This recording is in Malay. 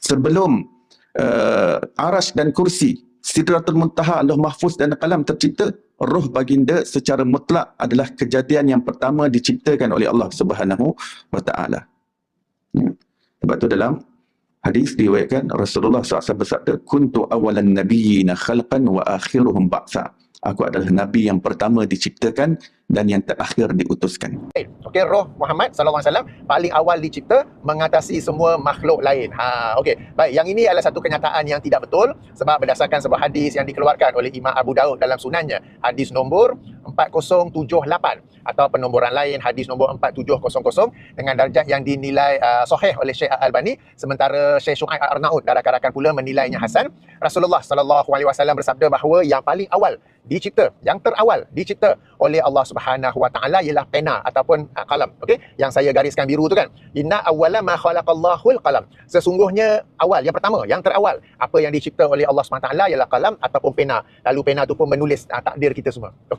sebelum Arash dan kursi, Sidratul Muntaha, Lauh Mahfuz dan Qalam tercipta, roh baginda secara mutlak adalah kejadian yang pertama diciptakan oleh Allah Subhanahu wa taala. Ya. Sebab tu dalam hadis diriwayatkan Rasulullah SAW bersabda, kuntu awalan nabiyyina khalqan wa akhiruhum ba'sa. Aku adalah nabi yang pertama diciptakan dan yang terakhir diutuskan. Okey, roh Muhammad sallallahu alaihi wasallam paling awal dicipta mengatasi semua makhluk lain. Okey. Baik, yang ini adalah satu kenyataan yang tidak betul sebab berdasarkan sebuah hadis yang dikeluarkan oleh Imam Abu Daud dalam sunannya, hadis nombor 4078 atau penomboran lain hadis nombor 4700 dengan darjah yang dinilai sahih oleh Syekh Al-Albani, sementara Syekh Syuaib Al-Arnaud dan rakan-rakan pula menilainya hasan. Rasulullah sallallahu alaihi wasallam bersabda bahawa yang paling awal dicipta, yang terawal dicipta oleh Allah Subhanahu wa taala ialah pena ataupun qalam. Okey, yang saya gariskan biru tu kan, inna awwala ma khalaqallahul qalam. Sesungguhnya awal, yang pertama, yang terawal apa yang dicipta oleh Allah Subhanahu wa taala ialah qalam ataupun pena. Lalu pena tu pun menulis takdir kita semua.